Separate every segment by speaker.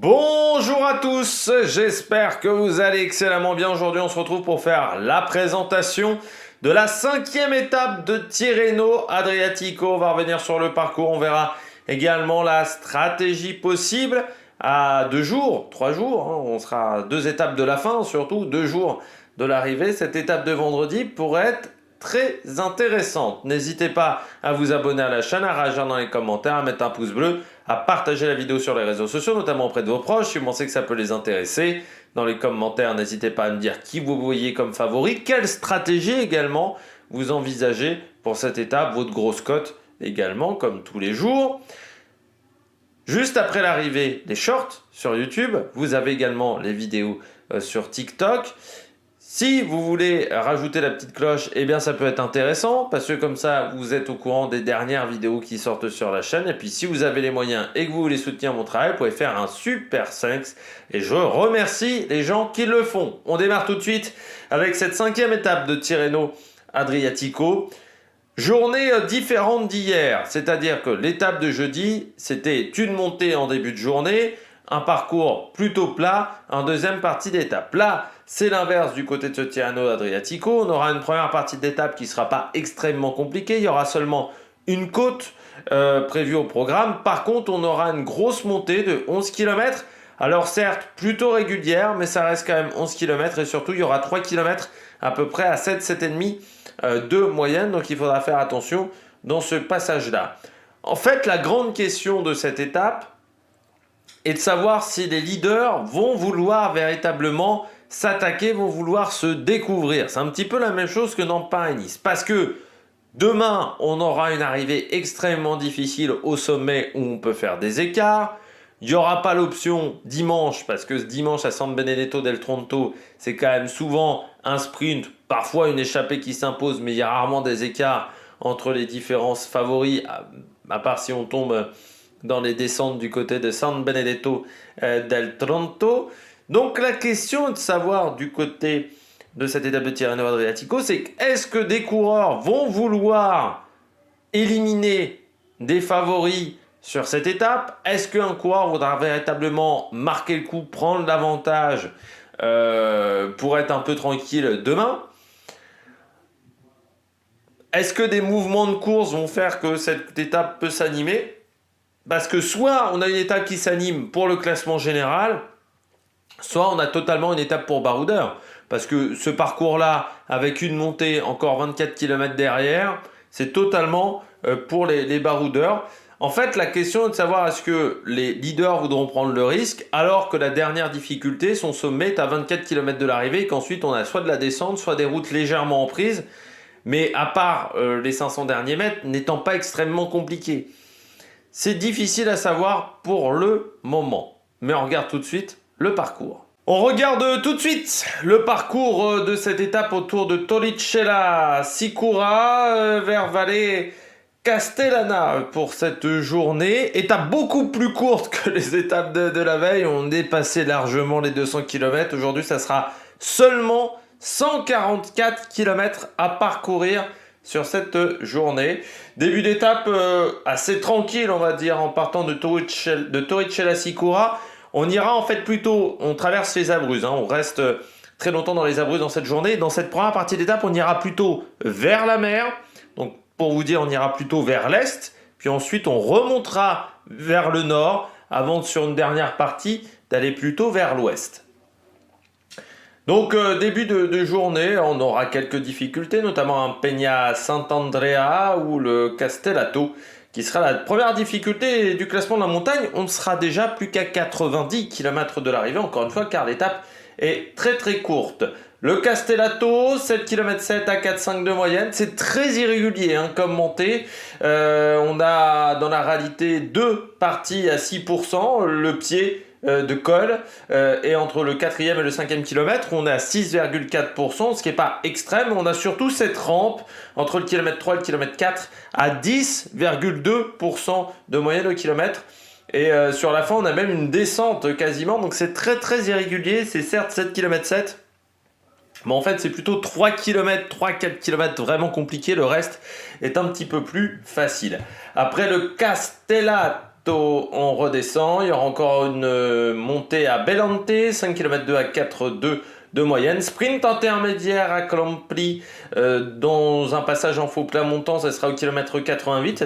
Speaker 1: Bonjour à tous, j'espère que vous allez excellemment bien. Aujourd'hui, on se retrouve pour faire la présentation de la 5e étape de Tirreno Adriatico. On va revenir sur le parcours, on verra également la stratégie possible à 2 jours, 3 jours. On sera à 2 étapes de la fin, surtout 2 jours de l'arrivée. Cette étape de vendredi pourrait être très intéressante. N'hésitez pas à vous abonner à la chaîne, à réagir dans les commentaires, à mettre un pouce bleu, à partager la vidéo sur les réseaux sociaux, notamment auprès de vos proches, si vous pensez que ça peut les intéresser. Dans les commentaires, n'hésitez pas à me dire qui vous voyez comme favori, quelle stratégie également vous envisagez pour cette étape, votre grosse cote également, comme tous les jours. Juste après l'arrivée des shorts sur YouTube, vous avez également les vidéos sur TikTok. Si vous voulez rajouter la petite cloche, eh bien ça peut être intéressant parce que comme ça vous êtes au courant des dernières vidéos qui sortent sur la chaîne. Et puis si vous avez les moyens et que vous voulez soutenir mon travail, vous pouvez faire un super thanks. Et je remercie les gens qui le font. On démarre tout de suite avec cette 5e étape de Tirreno Adriatico. Journée différente d'hier, c'est-à-dire que l'étape de jeudi, c'était une montée en début de journée, un parcours plutôt plat, en deuxième partie d'étape. Là, c'est l'inverse du côté de ce Tirreno Adriatico. On aura une première partie d'étape qui ne sera pas extrêmement compliquée. Il y aura seulement une côte prévue au programme. Par contre, on aura une grosse montée de 11 km. Alors certes, plutôt régulière, mais ça reste quand même 11 km. Et surtout, il y aura 3 km à peu près à 7,5 de moyenne. Donc il faudra faire attention dans ce passage-là. En fait, la grande question de cette étape est de savoir si les leaders vont vouloir véritablement s'attaquer, vont vouloir se découvrir. C'est un petit peu la même chose que dans Paris-Nice. Parce que demain, on aura une arrivée extrêmement difficile au sommet où on peut faire des écarts. Il n'y aura pas l'option dimanche, parce que ce dimanche à San Benedetto del Tronto, c'est quand même souvent un sprint, parfois une échappée qui s'impose, mais il y a rarement des écarts entre les différents favoris, à part si on tombe dans les descentes du côté de San Benedetto del Tronto. Donc la question est de savoir du côté de cette étape de Tirreno Adriatico, c'est est-ce que des coureurs vont vouloir éliminer des favoris sur cette étape? Est-ce qu'un coureur voudra véritablement marquer le coup, prendre l'avantage pour être un peu tranquille demain? Est-ce que des mouvements de course vont faire que cette étape peut s'animer? Parce que soit on a une étape qui s'anime pour le classement général, soit on a totalement une étape pour baroudeur. Parce que ce parcours-là, avec une montée encore 24 km derrière, c'est totalement pour les baroudeurs. En fait, la question est de savoir est-ce que les leaders voudront prendre le risque alors que la dernière difficulté, son sommet est à 24 km de l'arrivée et qu'ensuite on a soit de la descente, soit des routes légèrement en prise. Mais à part les 500 derniers mètres, n'étant pas extrêmement compliqué. C'est difficile à savoir pour le moment. Mais on regarde tout de suite le parcours. On regarde tout de suite le parcours de cette étape autour de Torricella Sicura vers Valle Castellana pour cette journée. Étape beaucoup plus courte que les étapes de la veille. On dépassait largement les 200 km. Aujourd'hui, ça sera seulement 144 km à parcourir sur cette journée. Début d'étape assez tranquille, on va dire, en partant de Torricella Sicura. On ira en fait plutôt, on traverse les Abruzzes, on reste très longtemps dans les Abruzzes dans cette journée. Dans cette première partie d'étape, on ira plutôt vers la mer. Donc pour vous dire, on ira plutôt vers l'est. Puis ensuite, on remontera vers le nord avant sur une dernière partie d'aller plutôt vers l'ouest. Donc début de journée, on aura quelques difficultés, notamment un Peña Sant'Andrea ou le Castellato, qui sera la première difficulté du classement de la montagne. On ne sera déjà plus qu'à 90 km de l'arrivée, encore une fois, car l'étape est très très courte. Le Castellato, 7 km 7 à 4,5 de moyenne, c'est très irrégulier comme montée. On a dans la réalité deux parties à 6%, le pied de col et entre le 4e et le 5e kilomètre on est à 6,4%, ce qui n'est pas extrême. On a surtout cette rampe entre le kilomètre 3 et le kilomètre 4 à 10,2% de moyenne au kilomètre. Et sur la fin on a même une descente quasiment, donc c'est très très irrégulier. C'est certes 7 km 7, mais en fait c'est plutôt 3 km, 3-4 km vraiment compliqué. Le reste est un petit peu plus facile. Après le Castellana on redescend. Il y aura encore une montée à Bellante, 5 km 2 à 4,2 de moyenne. Sprint intermédiaire à Campli, dans un passage en faux plat montant, ça sera au kilomètre 88,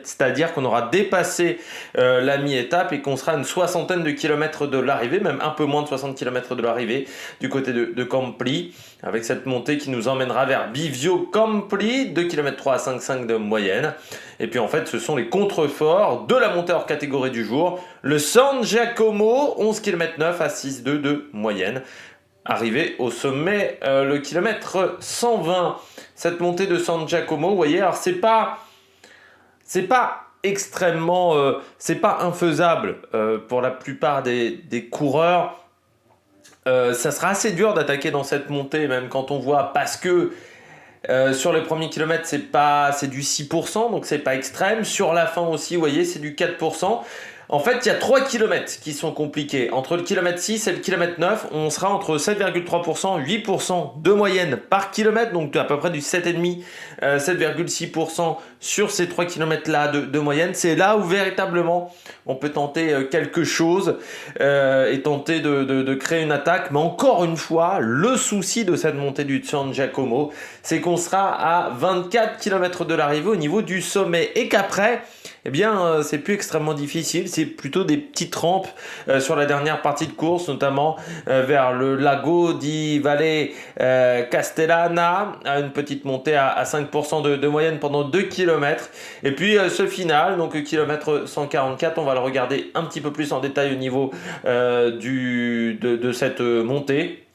Speaker 1: c'est-à-dire qu'on aura dépassé la mi-étape et qu'on sera à une soixantaine de kilomètres de l'arrivée, même un peu moins de 60 km de l'arrivée du côté de Campli, avec cette montée qui nous emmènera vers Bivio Campli, 2 km 3 à 5,5 de moyenne. Et puis en fait, ce sont les contreforts de la montée hors catégorie du jour. Le San Giacomo, 11 km 9 à 6,2 de moyenne. Arrivé au sommet, le kilomètre 120. Cette montée de San Giacomo, vous voyez, alors c'est pas extrêmement, c'est pas infaisable pour la plupart des coureurs. Ça sera assez dur d'attaquer dans cette montée, même quand on voit, parce que sur les premiers kilomètres, c'est du 6%, donc c'est pas extrême. Sur la fin aussi, vous voyez, c'est du 4%. En fait, il y a 3 km qui sont compliqués. Entre le kilomètre 6 et le kilomètre 9, on sera entre 7,3% et 8% de moyenne par kilomètre, donc à peu près du 7,5%, 7,6% sur ces 3 km-là de moyenne. C'est là où véritablement on peut tenter quelque chose et tenter de créer une attaque. Mais encore une fois, le souci de cette montée du San Giacomo, c'est qu'on sera à 24 km de l'arrivée au niveau du sommet et qu'après, eh bien, c'est plus extrêmement difficile, c'est plutôt des petites rampes sur la dernière partie de course, notamment vers le Lago di Valle Castellana, à une petite montée à 5% de moyenne pendant 2 km. Et puis ce final, donc kilomètre 144, on va le regarder un petit peu plus en détail au niveau de cette montée.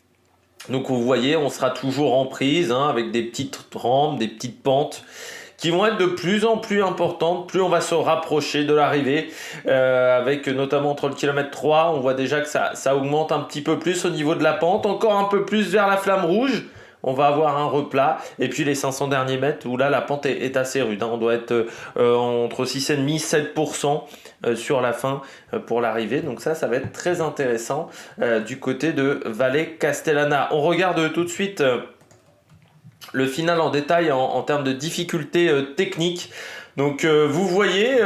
Speaker 1: Donc vous voyez, on sera toujours en prise avec des petites rampes, des petites pentes qui vont être de plus en plus importantes, plus on va se rapprocher de l'arrivée, avec notamment entre le kilomètre 3, on voit déjà que ça augmente un petit peu plus au niveau de la pente, encore un peu plus vers la flamme rouge, on va avoir un replat, et puis les 500 derniers mètres, où là la pente est assez rude, on doit être entre 6,5-7% sur la fin pour l'arrivée, donc ça va être très intéressant du côté de Valle Castellana. On regarde tout de suite le final en détail en termes de difficulté technique. Donc vous voyez,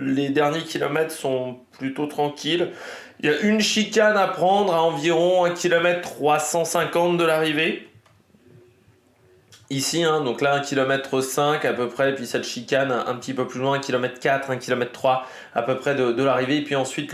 Speaker 1: les derniers kilomètres sont plutôt tranquilles. Il y a une chicane à prendre à environ 1 km 350 de l'arrivée. Ici, donc là 1 km 5 à peu près, puis cette chicane un petit peu plus loin, 1 km 4, 1 km 3 à peu près de l'arrivée. Et puis ensuite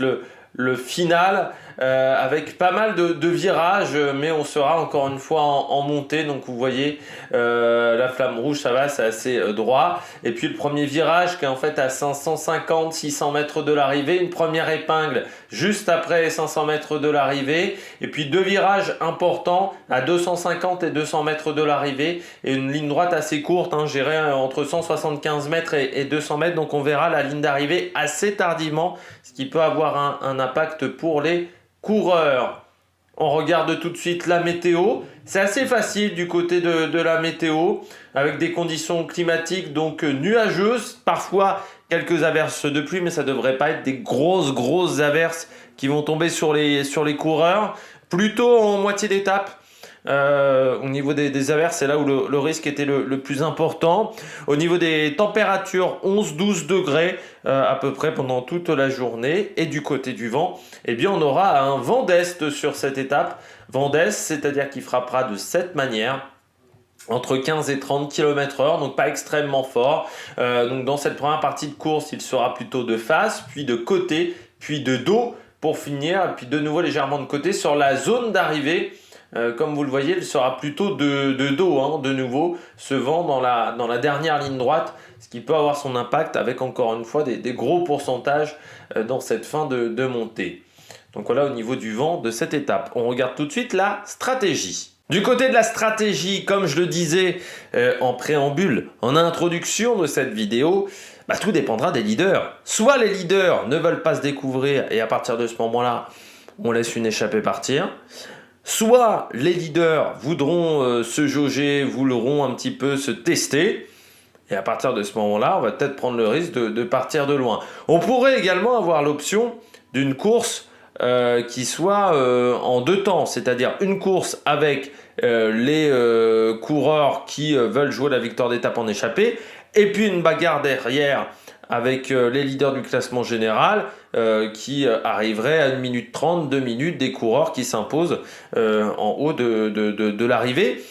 Speaker 1: le final avec pas mal de virages, mais on sera encore une fois en montée. Donc vous voyez la flamme rouge, ça va, c'est assez droit. Et puis le premier virage qui est en fait à 550-600 mètres de l'arrivée, une première épingle juste après les 500 mètres de l'arrivée, et puis deux virages importants à 250 et 200 mètres de l'arrivée, et une ligne droite assez courte, gérée entre 175 mètres et 200 mètres. Donc on verra la ligne d'arrivée assez tardivement, ce qui peut avoir un impact pour les coureurs. On regarde tout de suite la météo. C'est assez facile du côté de la météo, avec des conditions climatiques donc nuageuses, parfois quelques averses de pluie, mais ça ne devrait pas être des grosses averses qui vont tomber sur les coureurs. Plutôt en moitié d'étape. Au niveau des averses, c'est là où le risque était le plus important. Au niveau des températures, 11-12 degrés à peu près pendant toute la journée. Et du côté du vent, eh bien, on aura un vent d'est sur cette étape. Vent d'est, c'est-à-dire qu'il frappera de cette manière, entre 15 et 30 km/h, donc pas extrêmement fort. Donc dans cette première partie de course, il sera plutôt de face, puis de côté, puis de dos pour finir, puis de nouveau légèrement de côté sur la zone d'arrivée. Comme vous le voyez, il sera plutôt de dos, de nouveau, ce vent dans la dernière ligne droite, ce qui peut avoir son impact avec encore une fois des gros pourcentages dans cette fin de montée. Donc voilà au niveau du vent de cette étape. On regarde tout de suite la stratégie. Du côté de la stratégie, comme je le disais en préambule, en introduction de cette vidéo, tout dépendra des leaders. Soit les leaders ne veulent pas se découvrir et à partir de ce moment-là, on laisse une échappée partir. Soit les leaders voudront se jauger, voudront un petit peu se tester. Et à partir de ce moment-là, on va peut-être prendre le risque de partir de loin. On pourrait également avoir l'option d'une course qui soit en deux temps. C'est-à-dire une course avec les coureurs qui veulent jouer la victoire d'étape en échappée. Et puis une bagarre derrière avec les leaders du classement général qui arriveraient à 1 minute 30, 2 minutes des coureurs qui s'imposent en haut de l'arrivée.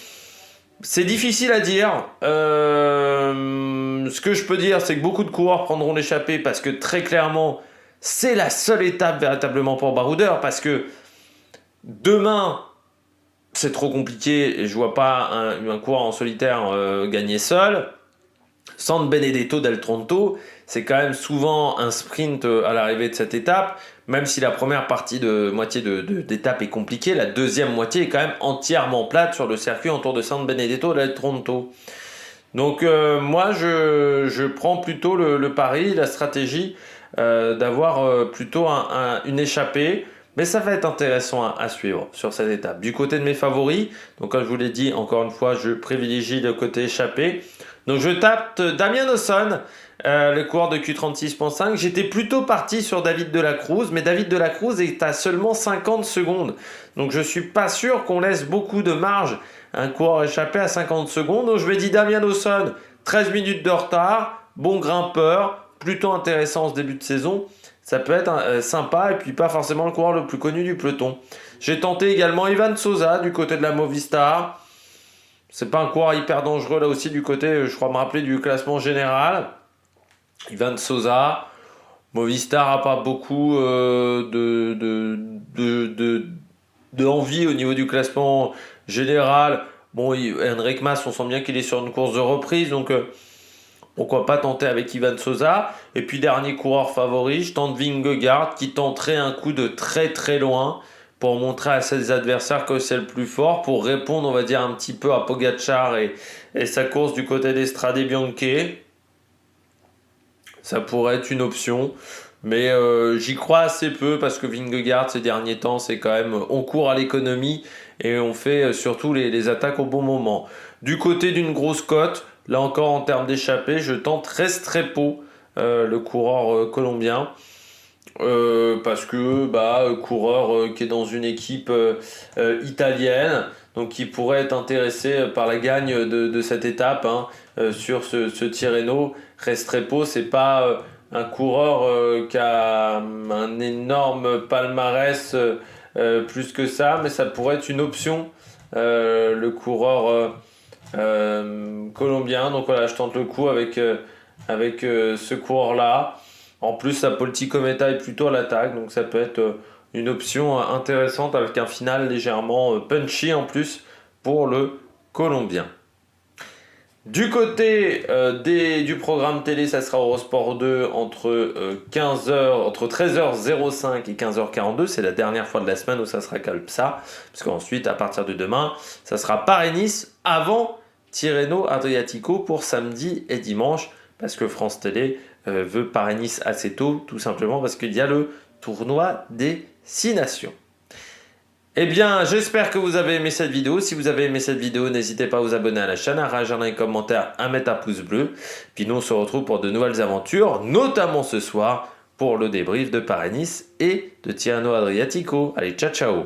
Speaker 1: C'est difficile à dire. Ce que je peux dire, c'est que beaucoup de coureurs prendront l'échappée parce que très clairement, c'est la seule étape véritablement pour Baroudeur. Parce que demain, c'est trop compliqué et je vois pas un coureur en solitaire gagner seul. San Benedetto del Tronto, c'est quand même souvent un sprint à l'arrivée de cette étape, même si la première partie de moitié d'étape est compliquée, la deuxième moitié est quand même entièrement plate sur le circuit autour de San Benedetto del Tronto. Donc moi je prends plutôt le pari, la stratégie d'avoir plutôt une échappée. Mais ça va être intéressant à suivre sur cette étape. Du côté de mes favoris, donc comme je vous l'ai dit, encore une fois, je privilégie le côté échappé. Donc je tape Damian Ossonne, le coureur de Q36.5. J'étais plutôt parti sur David de la Cruz, mais David de la Cruz est à seulement 50 secondes. Donc je ne suis pas sûr qu'on laisse beaucoup de marge à un coureur échappé à 50 secondes. Donc je vais dire Damian Ossonne, 13 minutes de retard, bon grimpeur, plutôt intéressant en ce début de saison. Ça peut être sympa et puis pas forcément le coureur le plus connu du peloton. J'ai tenté également Ivan Sosa du côté de la Movistar. C'est pas un coureur hyper dangereux là aussi du côté, je crois me rappeler, du classement général. Ivan Sosa, Movistar a pas beaucoup d'envie au niveau du classement général. Bon, Henrik Mas, on sent bien qu'il est sur une course de reprise, donc pourquoi pas tenter avec Ivan Sosa. Et puis dernier coureur favori, je tente Vingegaard qui tenterait un coup de très très loin pour montrer à ses adversaires que c'est le plus fort, pour répondre on va dire un petit peu à Pogacar et sa course du côté d'Estrade Bianche. Ça pourrait être une option, mais j'y crois assez peu parce que Vingegaard ces derniers temps c'est quand même on court à l'économie et on fait surtout les attaques au bon moment. Du côté d'une grosse cote, là encore en termes d'échappée, je tente Restrepo, le coureur colombien. Parce que coureur qui est dans une équipe italienne, donc qui pourrait être intéressé par la gagne de cette étape sur ce Tirreno. Restrepo, c'est pas un coureur qui a un énorme palmarès plus que ça, mais ça pourrait être une option, le coureur colombien. Donc voilà, je tente le coup avec ce coureur-là. En plus, la Cometa est plutôt à l'attaque, donc ça peut être une option intéressante avec un final légèrement punchy en plus pour le Colombien. Du côté du programme télé, ça sera Eurosport 2 entre 13h05 et 15h42. C'est la dernière fois de la semaine où ça sera comme ça, parce qu'ensuite, à partir de demain, ça sera Paris-Nice avant Tirreno Adriatico pour samedi et dimanche, parce que France Télé veut Paris-Nice assez tôt, tout simplement parce qu'il y a le tournoi des 6 nations. Eh bien, j'espère que vous avez aimé cette vidéo. Si vous avez aimé cette vidéo, n'hésitez pas à vous abonner à la chaîne, à réagir dans les commentaires, à mettre un pouce bleu. Puis nous, on se retrouve pour de nouvelles aventures, notamment ce soir pour le débrief de Paris-Nice et de Tirreno Adriatico. Allez, ciao ciao!